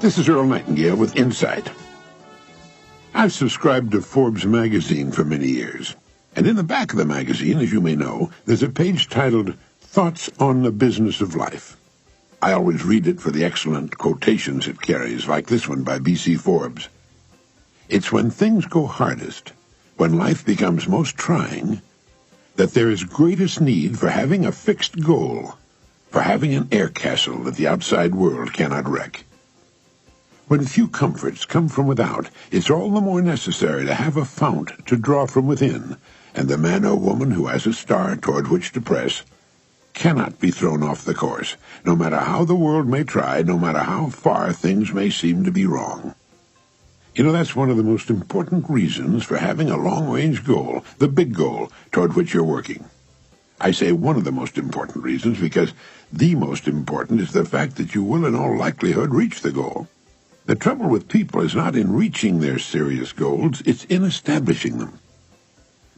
This is Earl Nightingale with Insight. I've subscribed to Forbes magazine for many years, and in the back of the magazine, as you may know, there's a page titled Thoughts on the Business of Life. I always read it for the excellent quotations it carries, like this one by B.C. Forbes. It's when things go hardest, when life becomes most trying, that there is greatest need for having a fixed goal, for having an air castle that the outside world cannot wreck. When few comforts come from without, it's all the more necessary to have a fount to draw from within, and the man or woman who has a star toward which to press cannot be thrown off the course, no matter how the world may try, no matter how far things may seem to be wrong. You know, that's one of the most important reasons for having a long-range goal, the big goal toward which you're working. I say one of the most important reasons because the most important is the fact that you will in all likelihood reach the goal. The trouble with people is not in reaching their serious goals, it's in establishing them.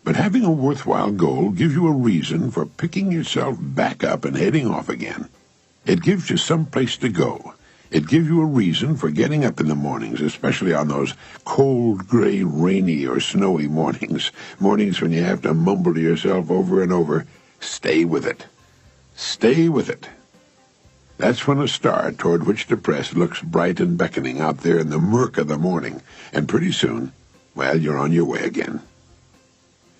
But having a worthwhile goal gives you a reason for picking yourself back up and heading off again. It gives you some place to go. It gives you a reason for getting up in the mornings, especially on those cold, gray, rainy, or snowy mornings when you have to mumble to yourself over and over, "Stay with it. Stay with it." That's when a star toward which to press looks bright and beckoning out there in the murk of the morning, and pretty soon, well, you're on your way again.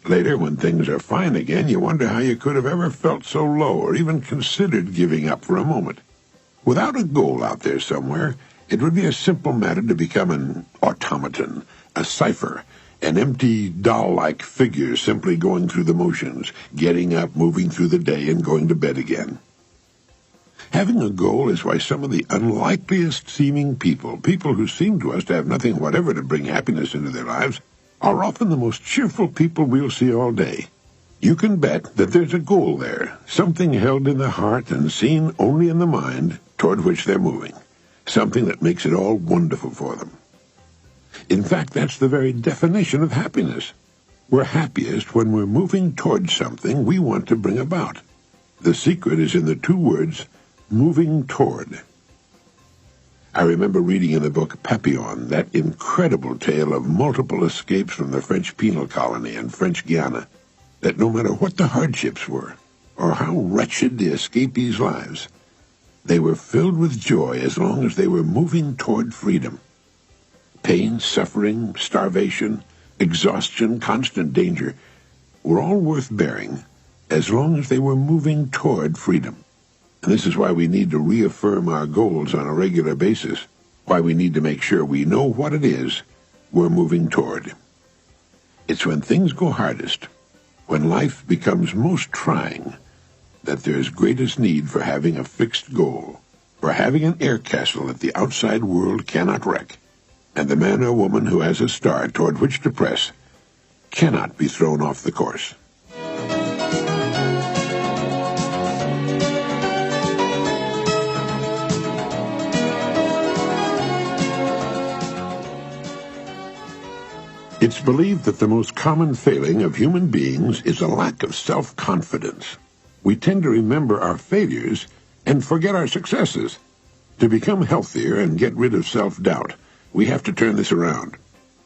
Later, when things are fine again, you wonder how you could have ever felt so low or even considered giving up for a moment. Without a goal out there somewhere, it would be a simple matter to become an automaton, a cipher, an empty doll-like figure simply going through the motions, getting up, moving through the day, and going to bed again. Having a goal is why some of the unlikeliest seeming people who seem to us to have nothing whatever to bring happiness into their lives, are often the most cheerful people we'll see all day. You can bet that there's a goal there, something held in the heart and seen only in the mind toward which they're moving, something that makes it all wonderful for them. In fact, that's the very definition of happiness. We're happiest when we're moving towards something we want to bring about. The secret is in the two words, moving toward. I remember reading in the book Papillon, that incredible tale of multiple escapes from the French penal colony in French Guiana, that no matter what the hardships were, or how wretched the escapees' lives, they were filled with joy as long as they were moving toward freedom. Pain, suffering, starvation, exhaustion, constant danger were all worth bearing as long as they were moving toward freedom. And this is why we need to reaffirm our goals on a regular basis, why we need to make sure we know what it is we're moving toward. It's when things go hardest, when life becomes most trying, that there's greatest need for having a fixed goal, for having an air castle that the outside world cannot wreck, and the man or woman who has a star toward which to press cannot be thrown off the course. It's believed that the most common failing of human beings is a lack of self-confidence. We tend to remember our failures and forget our successes. To become healthier and get rid of self-doubt, we have to turn this around.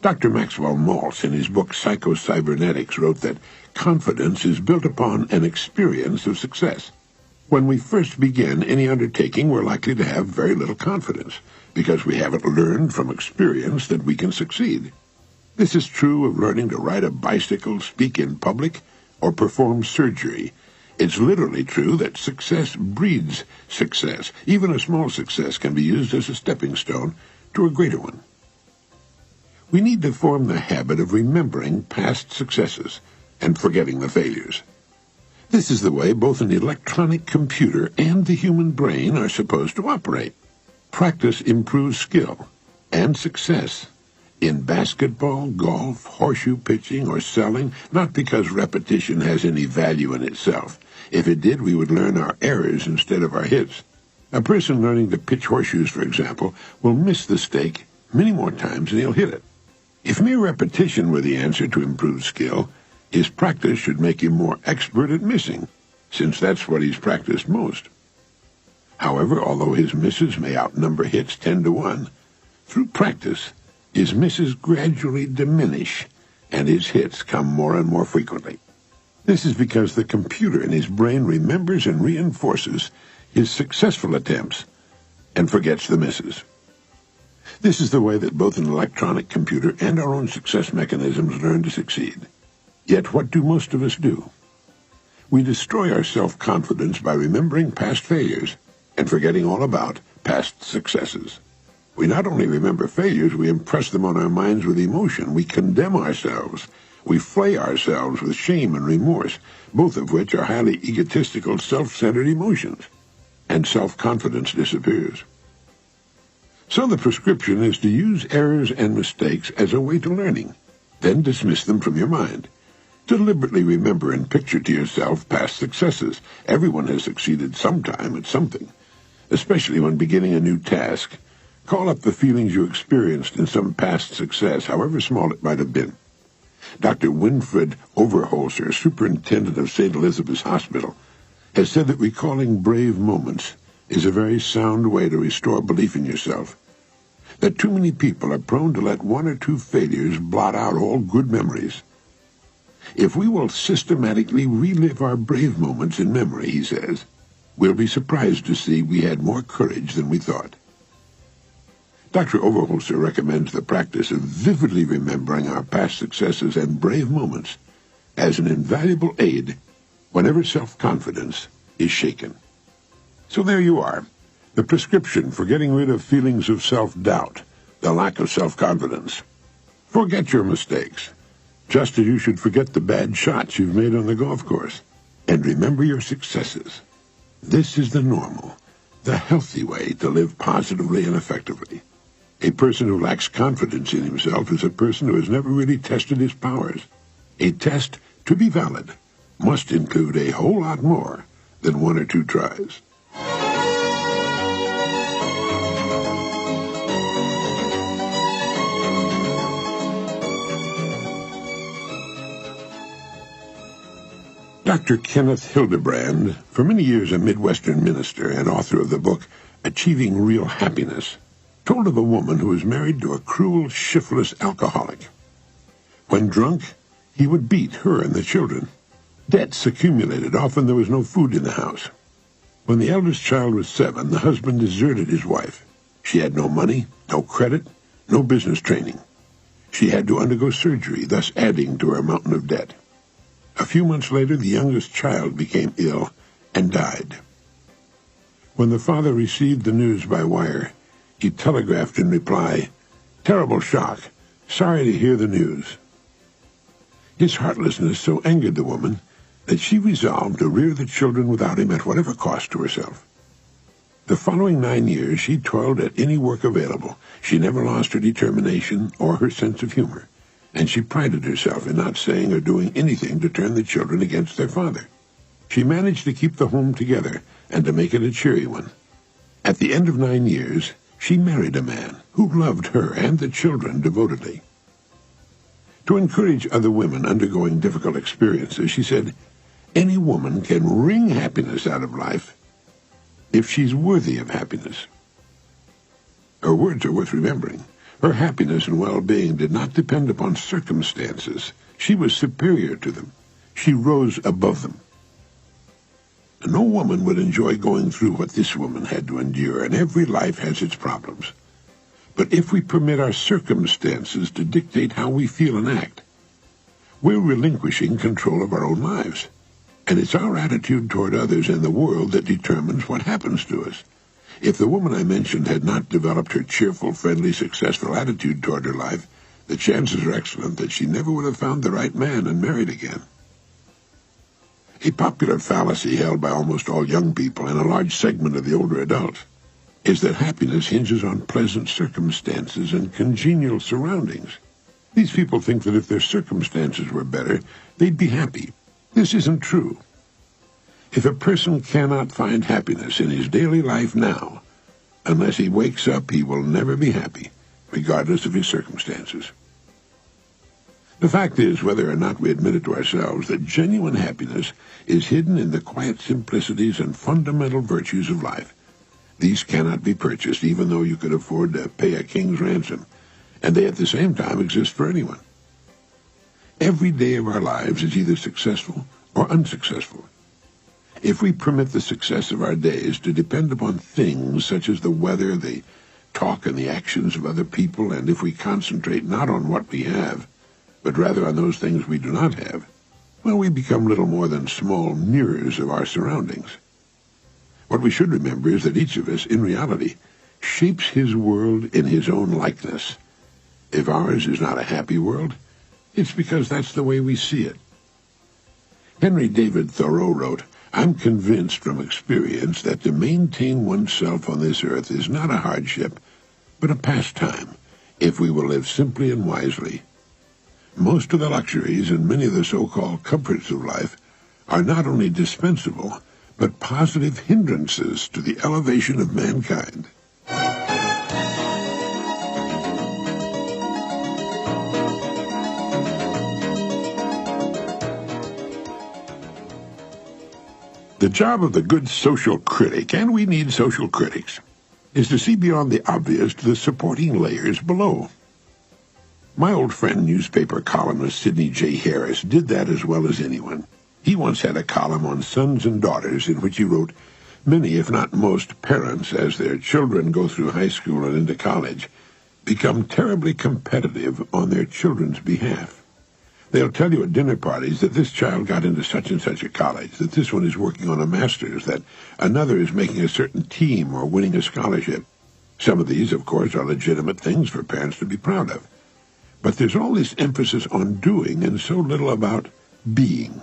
Dr. Maxwell Maltz, in his book Psycho-Cybernetics, wrote that confidence is built upon an experience of success. When we first begin any undertaking, we're likely to have very little confidence, because we haven't learned from experience that we can succeed. This is true of learning to ride a bicycle, speak in public, or perform surgery. It's literally true that success breeds success. Even a small success can be used as a stepping stone to a greater one. We need to form the habit of remembering past successes and forgetting the failures. This is the way both an electronic computer and the human brain are supposed to operate. Practice improves skill and success. In basketball, golf, horseshoe pitching, or selling, not because repetition has any value in itself. If it did, we would learn our errors instead of our hits. A person learning to pitch horseshoes, for example, will miss the stake many more times than he'll hit it. If mere repetition were the answer to improved skill, his practice should make him more expert at missing, since that's what he's practiced most. However, although his misses may outnumber hits 10 to 1, through practice, his misses gradually diminish and his hits come more and more frequently. This is because the computer in his brain remembers and reinforces his successful attempts and forgets the misses. This is the way that both an electronic computer and our own success mechanisms learn to succeed. Yet what do most of us do? We destroy our self-confidence by remembering past failures and forgetting all about past successes. We not only remember failures, we impress them on our minds with emotion. We condemn ourselves. We flay ourselves with shame and remorse, both of which are highly egotistical, self-centered emotions. And self-confidence disappears. So the prescription is to use errors and mistakes as a way to learning, then dismiss them from your mind. Deliberately remember and picture to yourself past successes. Everyone has succeeded sometime at something. Especially when beginning a new task, call up the feelings you experienced in some past success, however small it might have been. Dr. Winfred Overholser, superintendent of St. Elizabeth's Hospital, has said that recalling brave moments is a very sound way to restore belief in yourself. That too many people are prone to let one or two failures blot out all good memories. If we will systematically relive our brave moments in memory, he says, we'll be surprised to see we had more courage than we thought. Dr. Overholser recommends the practice of vividly remembering our past successes and brave moments as an invaluable aid whenever self-confidence is shaken. So there you are, the prescription for getting rid of feelings of self-doubt, the lack of self-confidence. Forget your mistakes, just as you should forget the bad shots you've made on the golf course, and remember your successes. This is the normal, the healthy way to live positively and effectively. A person who lacks confidence in himself is a person who has never really tested his powers. A test, to be valid, must include a whole lot more than one or two tries. Dr. Kenneth Hildebrand, for many years a Midwestern minister and author of the book Achieving Real Happiness, told of a woman who was married to a cruel, shiftless alcoholic. When drunk, he would beat her and the children. Debts accumulated. Often there was no food in the house. When the eldest child was 7, the husband deserted his wife. She had no money, no credit, no business training. She had to undergo surgery, thus adding to her mountain of debt. A few months later, the youngest child became ill and died. When the father received the news by wire, he telegraphed in reply, "Terrible shock. Sorry to hear the news." His heartlessness so angered the woman that she resolved to rear the children without him at whatever cost to herself. The following 9 years she toiled at any work available. She never lost her determination or her sense of humor, and she prided herself in not saying or doing anything to turn the children against their father. She managed to keep the home together and to make it a cheery one. At the end of 9 years, she married a man who loved her and the children devotedly. To encourage other women undergoing difficult experiences, she said, "Any woman can wring happiness out of life if she's worthy of happiness." Her words are worth remembering. Her happiness and well-being did not depend upon circumstances. She was superior to them. She rose above them. No woman would enjoy going through what this woman had to endure, and every life has its problems. But if we permit our circumstances to dictate how we feel and act, we're relinquishing control of our own lives. And it's our attitude toward others and the world that determines what happens to us. If the woman I mentioned had not developed her cheerful, friendly, successful attitude toward her life, the chances are excellent that she never would have found the right man and married again. A popular fallacy held by almost all young people and a large segment of the older adults is that happiness hinges on pleasant circumstances and congenial surroundings. These people think that if their circumstances were better, they'd be happy. This isn't true. If a person cannot find happiness in his daily life now, unless he wakes up, he will never be happy, regardless of his circumstances. The fact is, whether or not we admit it to ourselves, that genuine happiness is hidden in the quiet simplicities and fundamental virtues of life. These cannot be purchased, even though you could afford to pay a king's ransom, and they at the same time exist for anyone. Every day of our lives is either successful or unsuccessful. If we permit the success of our days to depend upon things such as the weather, the talk and the actions of other people, and if we concentrate not on what we have, but rather on those things we do not have, well, we become little more than small mirrors of our surroundings. What we should remember is that each of us, in reality, shapes his world in his own likeness. If ours is not a happy world, it's because that's the way we see it. Henry David Thoreau wrote, "I'm convinced from experience that to maintain oneself on this earth is not a hardship, but a pastime, if we will live simply and wisely. Most of the luxuries and many of the so-called comforts of life are not only dispensable, but positive hindrances to the elevation of mankind." The job of the good social critic, and we need social critics, is to see beyond the obvious to the supporting layers below. My old friend, newspaper columnist Sidney J. Harris, did that as well as anyone. He once had a column on sons and daughters in which he wrote, "Many, if not most, parents, as their children go through high school and into college, become terribly competitive on their children's behalf. They'll tell you at dinner parties that this child got into such and such a college, that this one is working on a master's, that another is making a certain team or winning a scholarship. Some of these, of course, are legitimate things for parents to be proud of. But there's all this emphasis on doing and so little about being.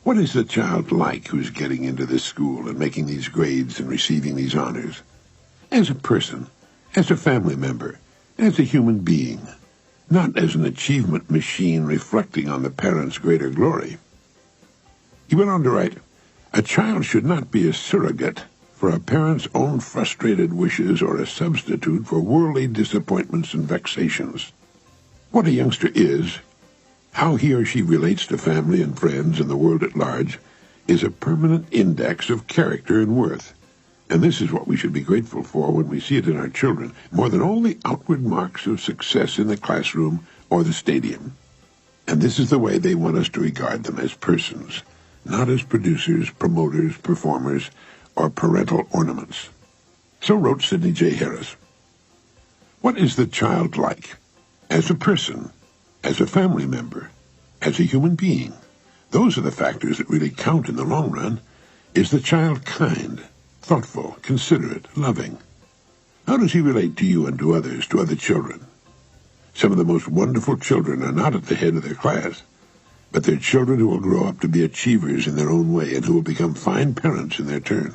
What is the child like who's getting into this school and making these grades and receiving these honors? As a person, as a family member, as a human being, not as an achievement machine reflecting on the parent's greater glory." He went on to write, "A child should not be a surrogate for a parent's own frustrated wishes or a substitute for worldly disappointments and vexations. What a youngster is, how he or she relates to family and friends and the world at large, is a permanent index of character and worth. And this is what we should be grateful for when we see it in our children, more than all the outward marks of success in the classroom or the stadium. And this is the way they want us to regard them, as persons, not as producers, promoters, performers, or parental ornaments." So wrote Sidney J. Harris. What is the child like? As a person, as a family member, as a human being? Those are the factors that really count in the long run. Is the child kind, thoughtful, considerate, loving? How does he relate to you and to others, to other children? Some of the most wonderful children are not at the head of their class, but they're children who will grow up to be achievers in their own way and who will become fine parents in their turn.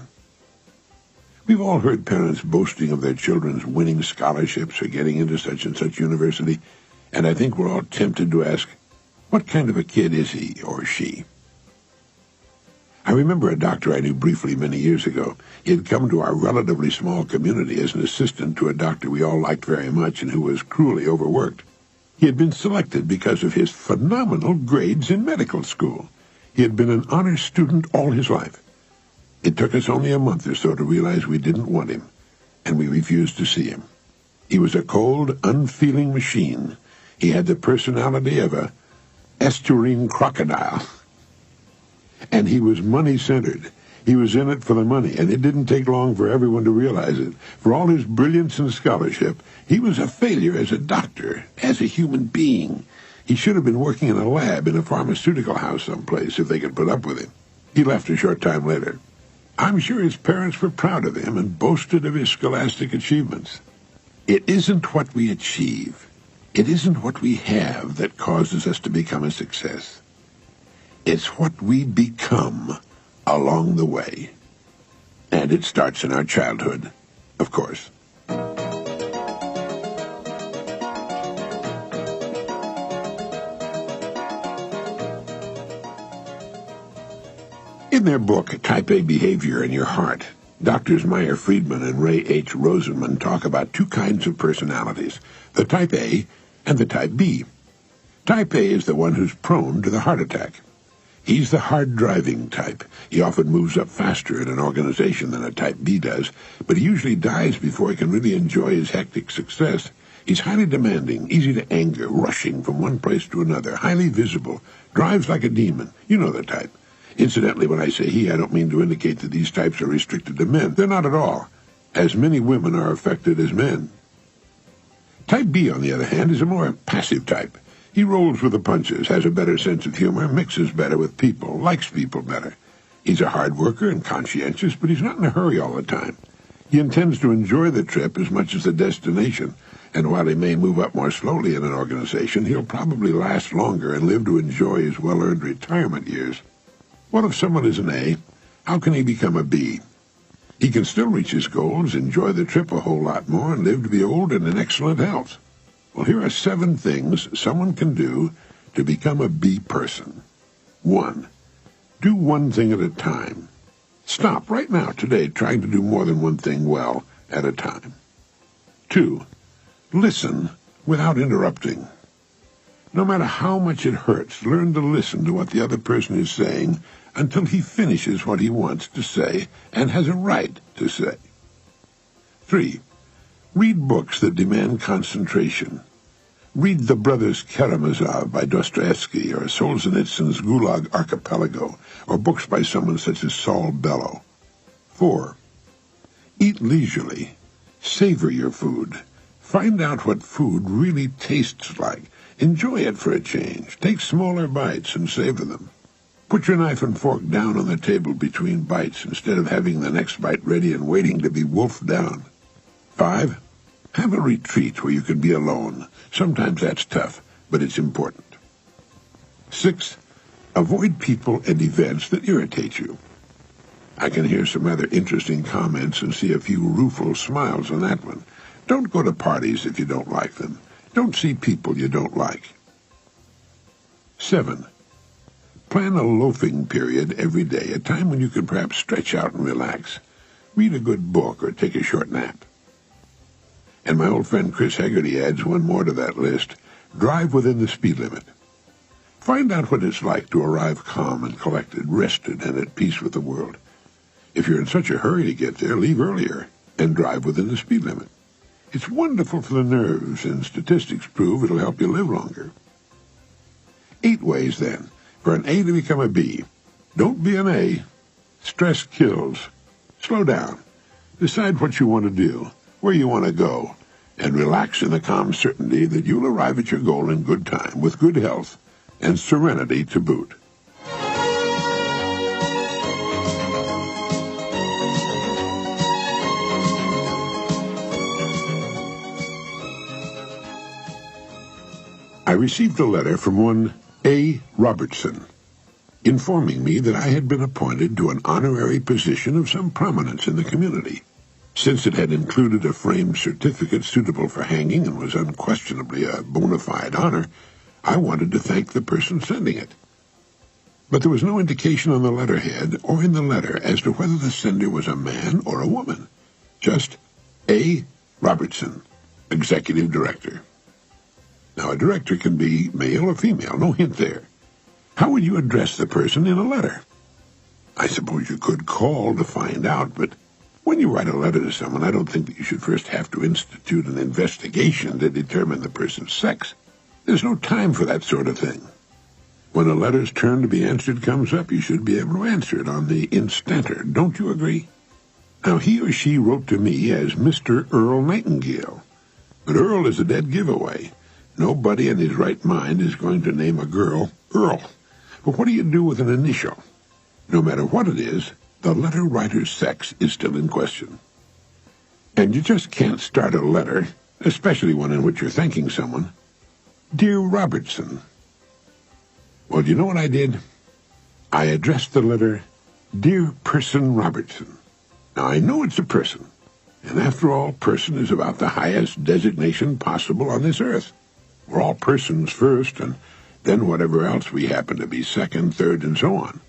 We've all heard parents boasting of their children's winning scholarships or getting into such and such university, and I think we're all tempted to ask, what kind of a kid is he or she? I remember a doctor I knew briefly many years ago. He had come to our relatively small community as an assistant to a doctor we all liked very much and who was cruelly overworked. He had been selected because of his phenomenal grades in medical school. He had been an honors student all his life. It took us only a month or so to realize we didn't want him, and we refused to see him. He was a cold, unfeeling machine. He had the personality of a estuarine crocodile. And he was money-centered. He was in it for the money, and it didn't take long for everyone to realize it. For all his brilliance and scholarship, he was a failure as a doctor, as a human being. He should have been working in a lab in a pharmaceutical house someplace if they could put up with him. He left a short time later. I'm sure his parents were proud of him and boasted of his scholastic achievements. It isn't what we achieve, it isn't what we have that causes us to become a success. It's what we become along the way. And it starts in our childhood, of course. In their book, Type A Behavior in Your Heart, Drs. Meyer Friedman and Ray H. Rosenman talk about two kinds of personalities, the Type A and the Type B. Type A is the one who's prone to the heart attack. He's the hard-driving type. He often moves up faster in an organization than a Type B does, but he usually dies before he can really enjoy his hectic success. He's highly demanding, easy to anger, rushing from one place to another, highly visible, drives like a demon. You know the type. Incidentally, when I say he, I don't mean to indicate that these types are restricted to men. They're not at all. As many women are affected as men. Type B, on the other hand, is a more passive type. He rolls with the punches, has a better sense of humor, mixes better with people, likes people better. He's a hard worker and conscientious, but he's not in a hurry all the time. He intends to enjoy the trip as much as the destination, and while he may move up more slowly in an organization, he'll probably last longer and live to enjoy his well-earned retirement years. What if someone is an A? How can he become a B? He can still reach his goals, enjoy the trip a whole lot more, and live to be old and in excellent health. Well, here are 7 things someone can do to become a B person. 1. Do one thing at a time. Stop right now, today, trying to do more than one thing well at a time. 2. Listen without interrupting. No matter how much it hurts, learn to listen to what the other person is saying until he finishes what he wants to say and has a right to say. 3. Read books that demand concentration. Read The Brothers Karamazov by Dostoevsky or Solzhenitsyn's Gulag Archipelago, or books by someone such as Saul Bellow. 4. Eat leisurely. Savor your food. Find out what food really tastes like. Enjoy it for a change. Take smaller bites and savor them. Put your knife and fork down on the table between bites instead of having the next bite ready and waiting to be wolfed down. 5. Have a retreat where you can be alone. Sometimes that's tough, but it's important. 6. Avoid people and events that irritate you. I can hear some rather interesting comments and see a few rueful smiles on that one. Don't go to parties if you don't like them. Don't see people you don't like. 7. Plan a loafing period every day, a time when you can perhaps stretch out and relax. Read a good book or take a short nap. And my old friend Chris Hegarty adds one more to that list. Drive within the speed limit. Find out what it's like to arrive calm and collected, rested, and at peace with the world. If you're in such a hurry to get there, leave earlier and drive within the speed limit. It's wonderful for the nerves, and statistics prove it'll help you live longer. 8 ways, then, for an A to become a B. Don't be an A. Stress kills. Slow down. Decide what you want to do, where you want to go, and relax in the calm certainty that you'll arrive at your goal in good time, with good health, and serenity to boot. I received a letter from one A. Robertson, informing me that I had been appointed to an honorary position of some prominence in the community. Since it had included a framed certificate suitable for hanging and was unquestionably a bona fide honor, I wanted to thank the person sending it. But there was no indication on the letterhead or in the letter as to whether the sender was a man or a woman. Just A. Robertson, Executive Director. Now, a director can be male or female, no hint there. How would you address the person in a letter? I suppose you could call to find out, but when you write a letter to someone, I don't think that you should first have to institute an investigation to determine the person's sex. There's no time for that sort of thing. When a letter's turn to be answered comes up, you should be able to answer it on the instanter. Don't you agree? Now, he or she wrote to me as Mr. Earl Nightingale. But Earl is a dead giveaway. Nobody in his right mind is going to name a girl Earl. But what do you do with an initial? No matter what it is, the letter writer's sex is still in question. And you just can't start a letter, especially one in which you're thanking someone. Dear Robertson. Well, do you know what I did? I addressed the letter, Dear Person Robertson. Now, I know it's a person, and after all, person is about the highest designation possible on this earth. We're all persons first, and then whatever else we happen to be second, third, and so on.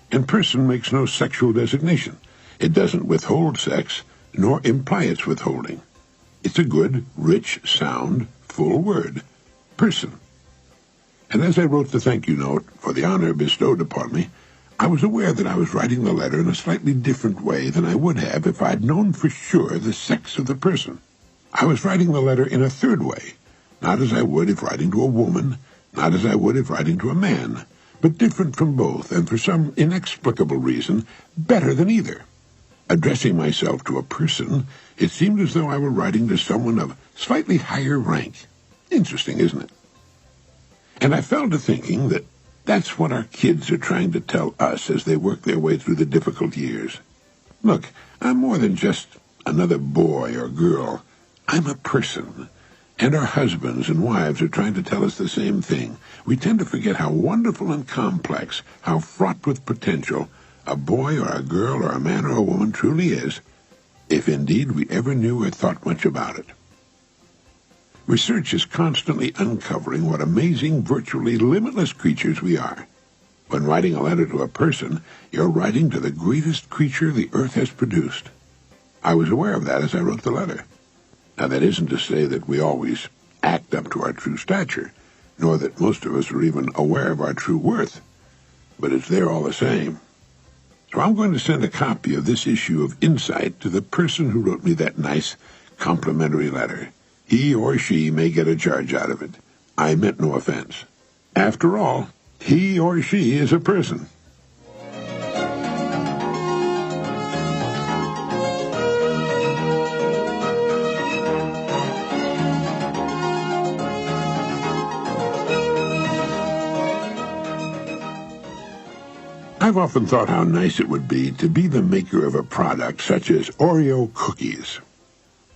And person makes no sexual designation. It doesn't withhold sex, nor imply its withholding. It's a good, rich, sound, full word. Person. And as I wrote the thank you note for the honor bestowed upon me, I was aware that I was writing the letter in a slightly different way than I would have if I'd known for sure the sex of the person. I was writing the letter in a third way, not as I would if writing to a woman, not as I would if writing to a man, but different from both, and for some inexplicable reason, better than either. Addressing myself to a person, it seemed as though I were writing to someone of slightly higher rank. Interesting, isn't it? And I fell to thinking that that's what our kids are trying to tell us as they work their way through the difficult years. Look, I'm more than just another boy or girl. I'm a person. And our husbands and wives are trying to tell us the same thing. We tend to forget how wonderful and complex, how fraught with potential, a boy or a girl or a man or a woman truly is, if indeed we ever knew or thought much about it. Research is constantly uncovering what amazing, virtually limitless creatures we are. When writing a letter to a person, you're writing to the greatest creature the earth has produced. I was aware of that as I wrote the letter. Now, that isn't to say that we always act up to our true stature, nor that most of us are even aware of our true worth, but it's there all the same. So I'm going to send a copy of this issue of Insight to the person who wrote me that nice, complimentary letter. He or she may get a charge out of it. I meant no offense. After all, he or she is a person. I've often thought how nice it would be to be the maker of a product such as Oreo cookies.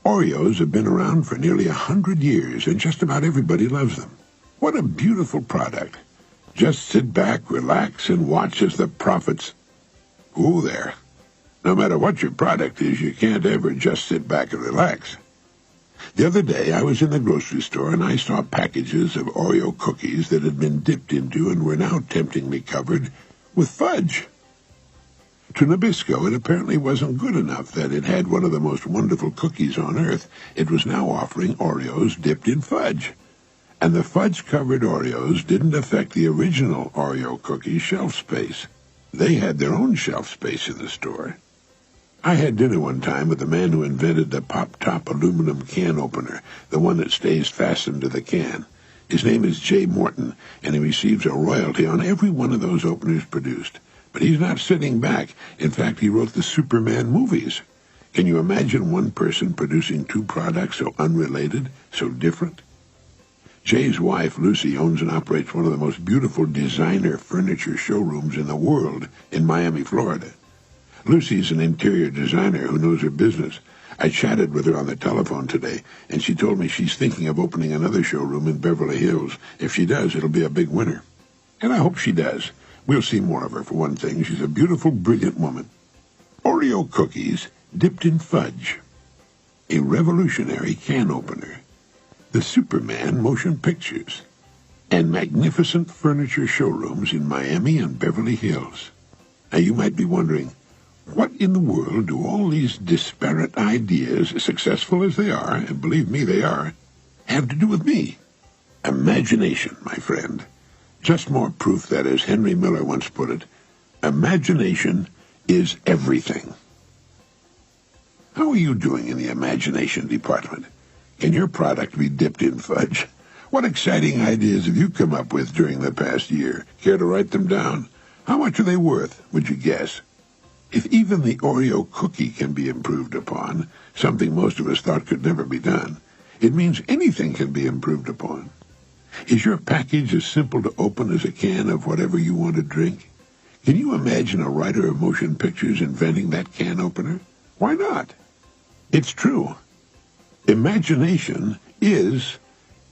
Oreos have been around for nearly 100 years, and just about everybody loves them. What a beautiful product. Just sit back, relax, and watch as the profits... Ooh, there. No matter what your product is, you can't ever just sit back and relax. The other day, I was in the grocery store, and I saw packages of Oreo cookies that had been dipped into and were now temptingly covered with fudge. To Nabisco, it apparently wasn't good enough that it had one of the most wonderful cookies on earth. It was now offering Oreos dipped in fudge. And the fudge-covered Oreos didn't affect the original Oreo cookie shelf space. They had their own shelf space in the store. I had dinner one time with the man who invented the pop-top aluminum can opener, the one that stays fastened to the can. His name is Jay Morton, and he receives a royalty on every one of those openers produced. But he's not sitting back. In fact, he wrote the Superman movies. Can you imagine one person producing two products so unrelated, so different? Jay's wife, Lucy, owns and operates one of the most beautiful designer furniture showrooms in the world in Miami, Florida. Lucy's an interior designer who knows her business. I chatted with her on the telephone today, and she told me she's thinking of opening another showroom in Beverly Hills. If she does, it'll be a big winner. And I hope she does. We'll see more of her, for one thing. She's a beautiful, brilliant woman. Oreo cookies dipped in fudge. A revolutionary can opener. The Superman motion pictures. And magnificent furniture showrooms in Miami and Beverly Hills. Now, you might be wondering, what in the world do all these disparate ideas, successful as they are, and believe me, they are, have to do with me? Imagination, my friend. Just more proof that, as Henry Miller once put it, imagination is everything. How are you doing in the imagination department? Can your product be dipped in fudge? What exciting ideas have you come up with during the past year? Care to write them down? How much are they worth, would you guess? If even the Oreo cookie can be improved upon, something most of us thought could never be done, it means anything can be improved upon. Is your package as simple to open as a can of whatever you want to drink? Can you imagine a writer of motion pictures inventing that can opener? Why not? It's true. Imagination is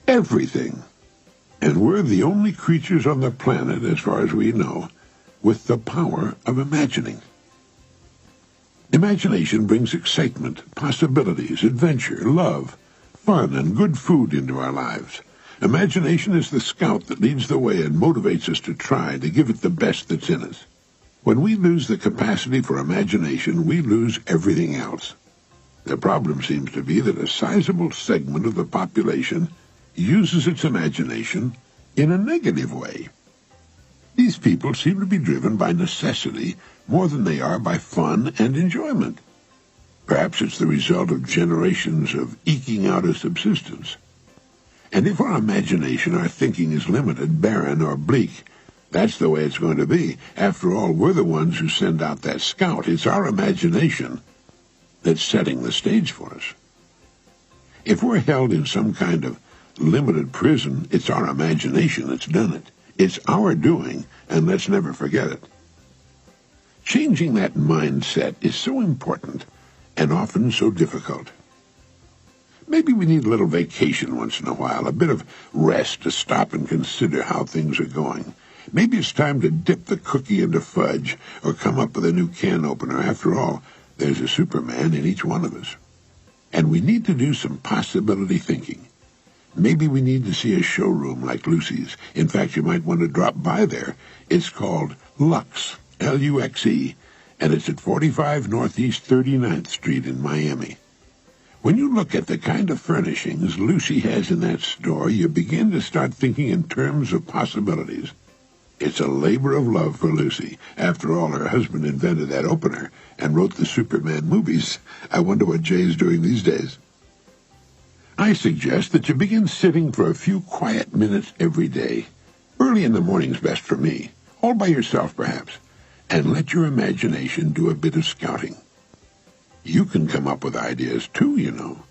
everything. And we're the only creatures on the planet, as far as we know, with the power of imagining. Imagination brings excitement, possibilities, adventure, love, fun, and good food into our lives. Imagination is the scout that leads the way and motivates us to try, to give it the best that's in us. When we lose the capacity for imagination, we lose everything else. The problem seems to be that a sizable segment of the population uses its imagination in a negative way. These people seem to be driven by necessity more than they are by fun and enjoyment. Perhaps it's the result of generations of eking out a subsistence. And if our imagination, our thinking is limited, barren, or bleak, that's the way it's going to be. After all, we're the ones who send out that scout. It's our imagination that's setting the stage for us. If we're held in some kind of limited prison, it's our imagination that's done it. It's our doing, and let's never forget it. Changing that mindset is so important and often so difficult. Maybe we need a little vacation once in a while, a bit of rest to stop and consider how things are going. Maybe it's time to dip the cookie into fudge or come up with a new can opener. After all, there's a Superman in each one of us. And we need to do some possibility thinking. Maybe we need to see a showroom like Lucy's. In fact, you might want to drop by there. It's called Lux, L-U-X-E, and it's at 45 Northeast 39th Street in Miami. When you look at the kind of furnishings Lucy has in that store, you begin to start thinking in terms of possibilities. It's a labor of love for Lucy. After all, her husband invented that opener and wrote the Superman movies. I wonder what Jay's doing these days. I suggest that you begin sitting for a few quiet minutes every day. Early in the morning's best for me, all by yourself perhaps, and let your imagination do a bit of scouting. You can come up with ideas too, you know.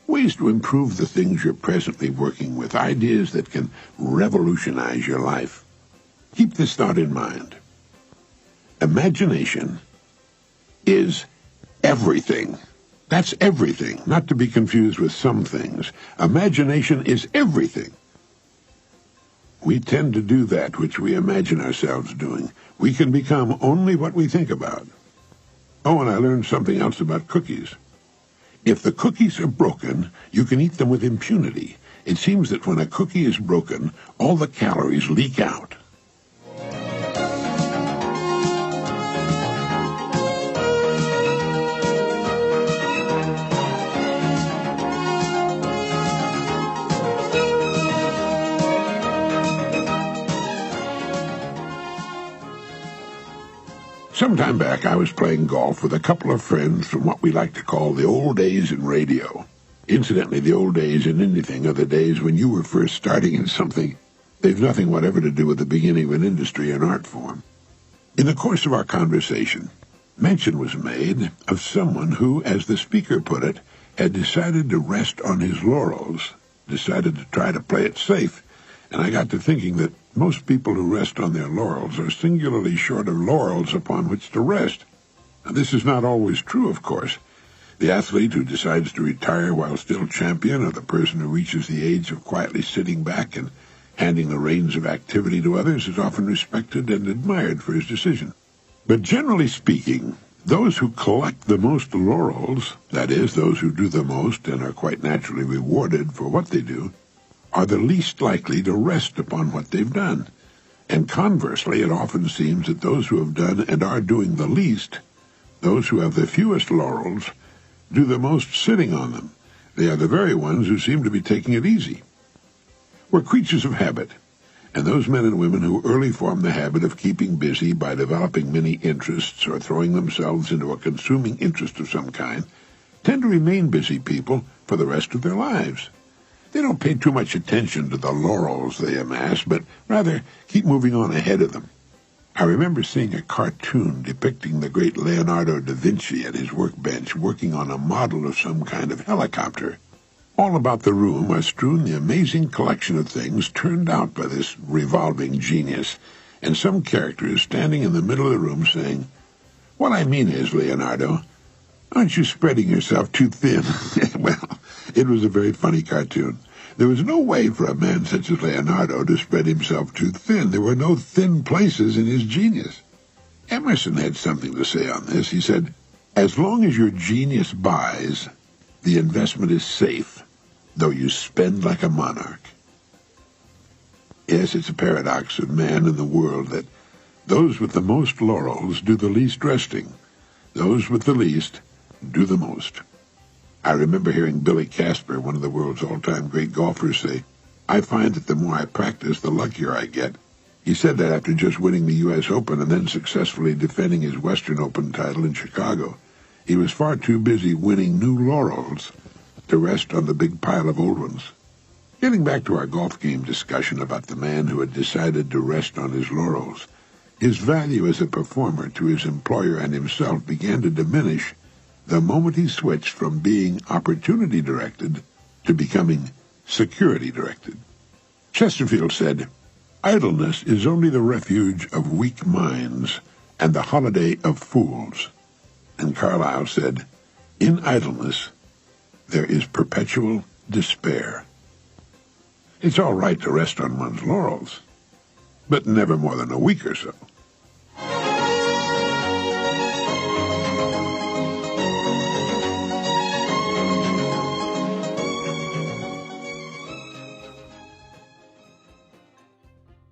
Ways to improve the things you're presently working with, ideas that can revolutionize your life. Keep this thought in mind. Imagination is everything. That's everything, not to be confused with some things. Imagination is everything. We tend to do that which we imagine ourselves doing. We can become only what we think about. Oh, and I learned something else about cookies. If the cookies are broken, you can eat them with impunity. It seems that when a cookie is broken, all the calories leak out. Some time back, I was playing golf with a couple of friends from what we like to call the old days in radio. Incidentally, the old days in anything are the days when you were first starting in something. They've nothing whatever to do with the beginning of an industry or an art form. In the course of our conversation, mention was made of someone who, as the speaker put it, had decided to rest on his laurels, decided to try to play it safe. And I got to thinking that most people who rest on their laurels are singularly short of laurels upon which to rest. Now, this is not always true, of course. The athlete who decides to retire while still champion, or the person who reaches the age of quietly sitting back and handing the reins of activity to others, is often respected and admired for his decision. But generally speaking, those who collect the most laurels, that is, those who do the most and are quite naturally rewarded for what they do, are the least likely to rest upon what they've done. And conversely, it often seems that those who have done and are doing the least, those who have the fewest laurels, do the most sitting on them. They are the very ones who seem to be taking it easy. We're creatures of habit, and those men and women who early form the habit of keeping busy by developing many interests or throwing themselves into a consuming interest of some kind tend to remain busy people for the rest of their lives. They don't pay too much attention to the laurels they amass, but rather keep moving on ahead of them. I remember seeing a cartoon depicting the great Leonardo da Vinci at his workbench working on a model of some kind of helicopter. All about the room are strewn the amazing collection of things turned out by this revolving genius, and some character is standing in the middle of the room saying, "What I mean is, Leonardo, aren't you spreading yourself too thin?" Well, it was a very funny cartoon. There was no way for a man such as Leonardo to spread himself too thin. There were no thin places in his genius. Emerson had something to say on this. He said, "As long as your genius buys, the investment is safe, though you spend like a monarch." Yes, it's a paradox of man and the world that those with the most laurels do the least resting. Those with the least do the most. I remember hearing Billy Casper, one of the world's all-time great golfers, say, I find that the more I practice, the luckier I get. He said that after just winning the U.S. Open and then successfully defending his Western Open title in Chicago. He was far too busy winning new laurels to rest on the big pile of old ones. Getting back to our golf game discussion about the man who had decided to rest on his laurels, his value as a performer to his employer and himself began to diminish the moment he switched from being opportunity-directed to becoming security-directed. Chesterfield said, "Idleness is only the refuge of weak minds and the holiday of fools." And Carlyle said, "In idleness there is perpetual despair." It's all right to rest on one's laurels, but never more than a week or so.